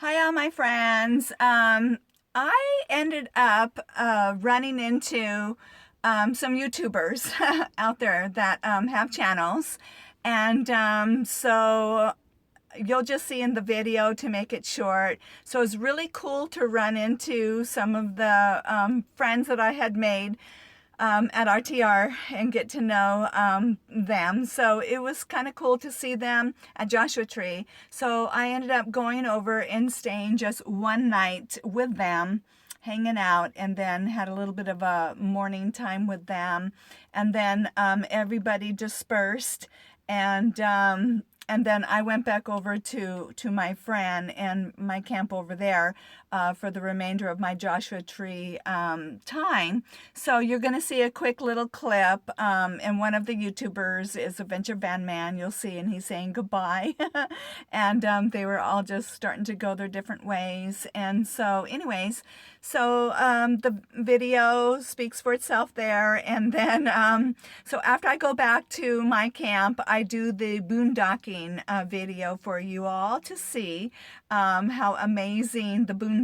Hi, all my friends. I ended up running into some YouTubers out there that have channels, and so you'll just see in the video to make it short. So it's really cool to run into some of the friends that I had made at RTR and get to know them. So it was kind of cool to see them at Joshua Tree. So I ended up going over and staying just one night with them, hanging out, and then had a little bit of a morning time with them. And then everybody dispersed, and then I went back over to my friend and my camp over there for the remainder of my Joshua Tree time. So you're going to see a quick little clip, and one of the YouTubers is a Venture Van Man, you'll see, and he's saying goodbye. And they were all just starting to go their different ways. And so anyways, so the video speaks for itself there. And then, so after I go back to my camp, I do the boondocking video for you all to see how amazing the boondocking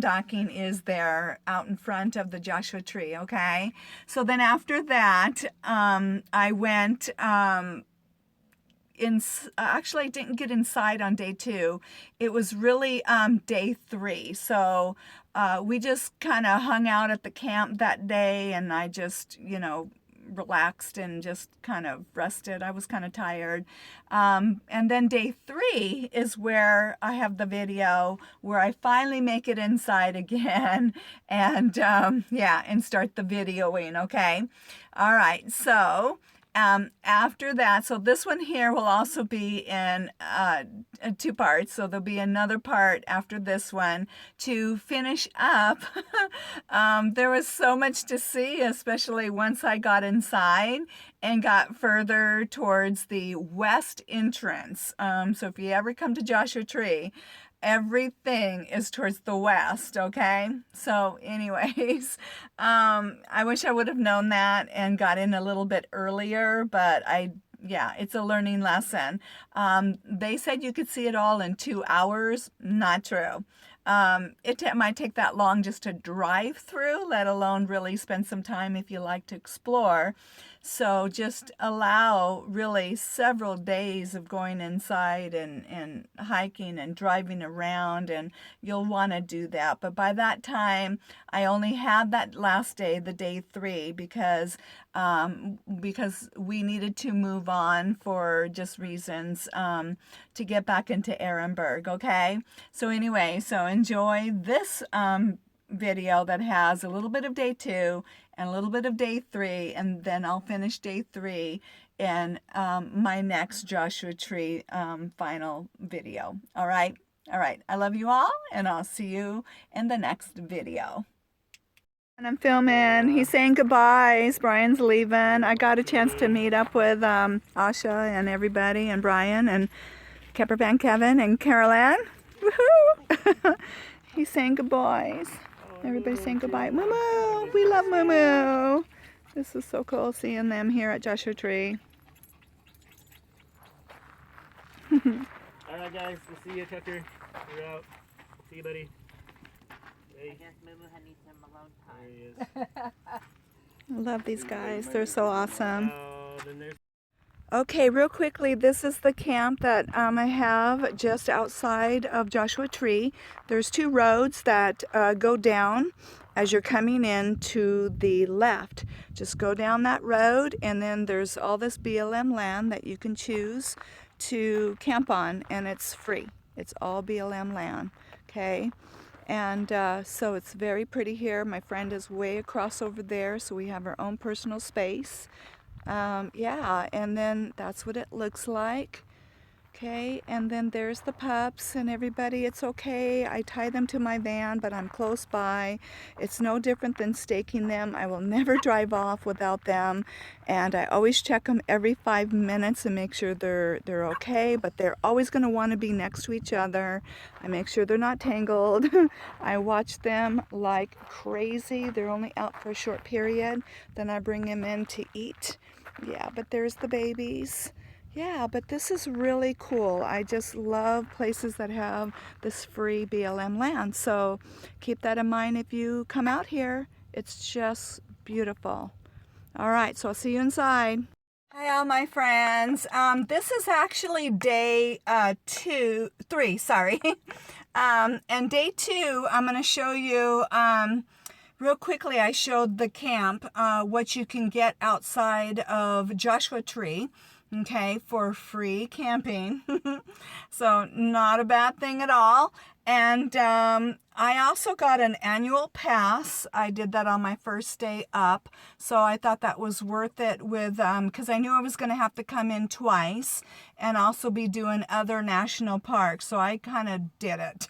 is there out in front of the Joshua Tree, okay? So then after that, I went actually I didn't get inside on day 2. It was really day 3. So we just kind of hung out at the camp that day, and I just, relaxed and just kind of rested. I was kind of tired. And then day 3 is where I have the video where I finally make it inside again and yeah, and start the videoing, okay? All right, so after that, so this one here will also be in 2 parts. So there'll be another part after this one to finish up. There was so much to see, especially once I got inside and got further towards the west entrance. So if you ever come to Joshua Tree, everything is towards the west, okay? So anyways, I wish I would have known that and got in a little bit earlier, but yeah, it's a learning lesson. They said you could see it all in 2 hours. Not true. It might take that long just to drive through, let alone really spend some time if you like to explore. So just allow really several days of going inside and hiking and driving around, and you'll want to do that. But by that time, I only had that last day, the day 3, because we needed to move on for just reasons to get back into Ehrenberg, okay? So anyway, so enjoy this video that has a little bit of day 2 and a little bit of day 3, and then I'll finish day 3 in my next Joshua Tree final video. All right? All right. I love you all, and I'll see you in the next video. And I'm filming. He's saying goodbyes. Brian's leaving. I got a chance to meet up with Asha and everybody, and Brian and Van Kevin and Carol Ann. Woohoo! He's saying goodbyes. Everybody's saying goodbye. Moo-moo! We love Moo-moo! This is so cool seeing them here at Joshua Tree. Alright guys, we'll see you, Tucker. You're out. See you, buddy. Hey. I guess Moo had needs some alone There time. he is. I love these guys. They're so awesome. Then there's Okay, real quickly, this is the camp that I have just outside of Joshua Tree. There's 2 roads that go down as you're coming in to the left. Just go down that road, and then there's all this BLM land that you can choose to camp on, and it's free. It's all BLM land, okay? And so it's very pretty here. My friend is way across over there, so we have our own personal space. Yeah, and then that's what it looks like. Okay, and then there's the pups and everybody. It's okay. I tie them to my van, but I'm close by. It's no different than staking them. I will never drive off without them, and I always check them every 5 minutes and make sure they're okay, but they're always going to want to be next to each other. I make sure they're not tangled. I watch them like crazy. They're only out for a short period. Then I bring them in to eat. Yeah, but there's the babies. Yeah, but this is really cool. I just love places that have this free BLM land. So keep that in mind if you come out here. It's just beautiful. All right, so I'll see you inside. Hi, all my friends. This is actually day 3, sorry. And day 2, I'm going to show you real quickly. I showed the camp, what you can get outside of Joshua Tree, okay, for free camping. So not a bad thing at all. And I also got an annual pass. I did that on my first day up. So I thought that was worth it with, because I knew I was going to have to come in twice and also be doing other national parks. So I kind of did it.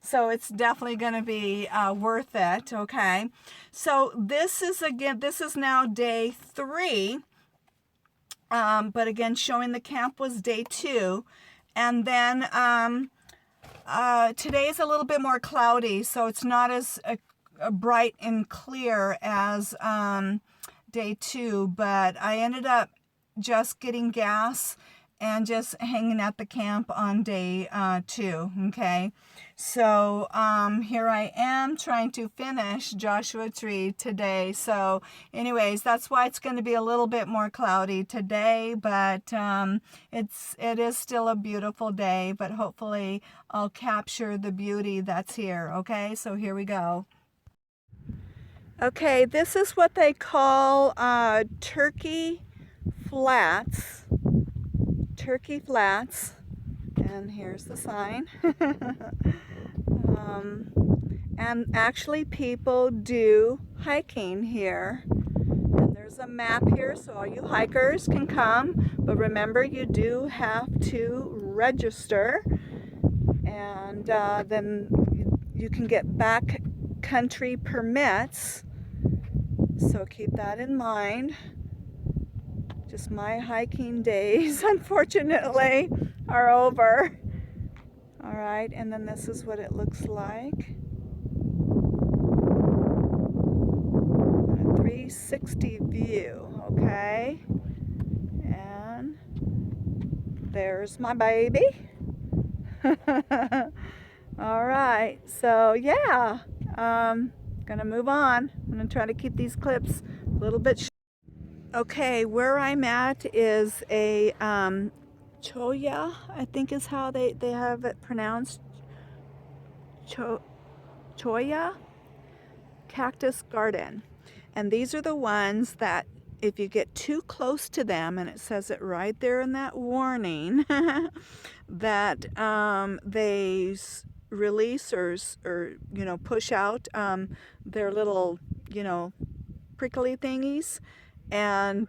So it's definitely going to be worth it. Okay. So this is now day 3. But again, showing the camp was day 2. And then today is a little bit more cloudy, so it's not as bright and clear as day 2, but I ended up just getting gas and just hanging at the camp on day 2, okay? So here I am trying to finish Joshua Tree today. So anyways, that's why it's going to be a little bit more cloudy today, but it is still a beautiful day, but hopefully I'll capture the beauty that's here, okay? So here we go. Okay, this is what they call Turkey Flats. Turkey Flats, and here's the sign. And actually people do hiking here, and there's a map here so all you hikers can come, but remember you do have to register, and then you can get back country permits, so keep that in mind. Just my hiking days, unfortunately, are over. All right, and then this is what it looks like. A 360 view, okay? And there's my baby. All right, so yeah, gonna move on. I'm gonna try to keep these clips a little bit short. Okay, where I'm at is a Cholla, I think is how they have it pronounced. Cholla Cactus Garden. And these are the ones that if you get too close to them, and it says it right there in that warning, that they release or push out their little prickly thingies, and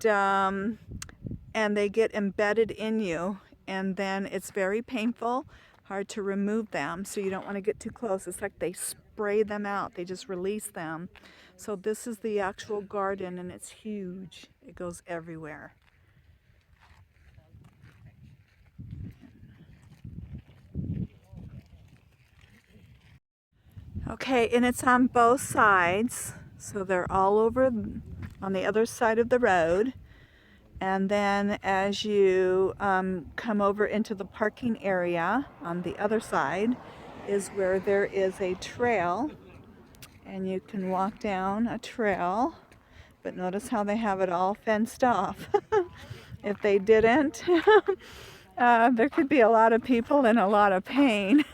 they get embedded in you, and then it's very painful, hard to remove them, so you don't want to get too close. It's like they spray them out, they just release them. So this is the actual garden, and it's huge. It goes everywhere. Okay, and it's on both sides, so they're all over on the other side of the road. And then as you come over into the parking area on the other side is where there is a trail, and you can walk down a trail, but notice how they have it all fenced off. If they didn't, there could be a lot of people in a lot of pain.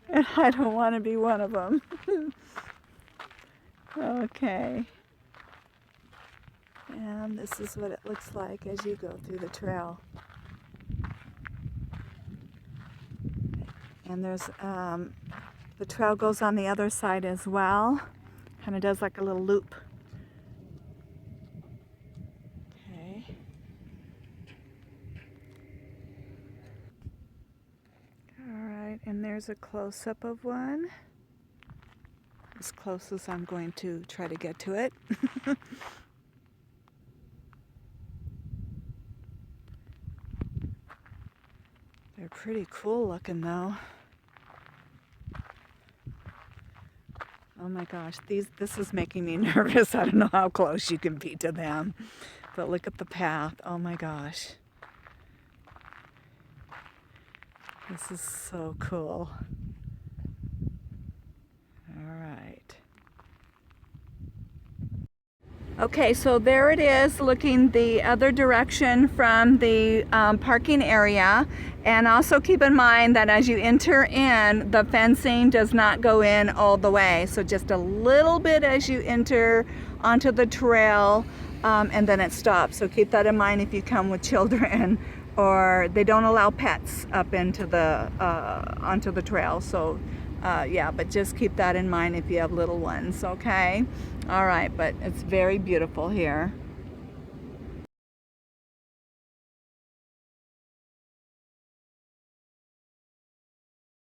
And I don't want to be one of them. Okay. And this is what it looks like as you go through the trail. And there's the trail goes on the other side as well. Kind of does like a little loop. Okay. All right, and there's a close-up of one. As close as I'm going to try to get to it. They're pretty cool looking though. Oh my gosh, this is making me nervous. I don't know how close you can be to them. But look at the path. Oh my gosh. This is so cool. All right. Okay, so there it is, looking the other direction from the parking area. And also keep in mind that as you enter in, the fencing does not go in all the way. So just a little bit as you enter onto the trail, and then it stops. So keep that in mind if you come with children, or they don't allow pets up into the onto the trail. So yeah, but just keep that in mind if you have little ones, okay? All right, but it's very beautiful here.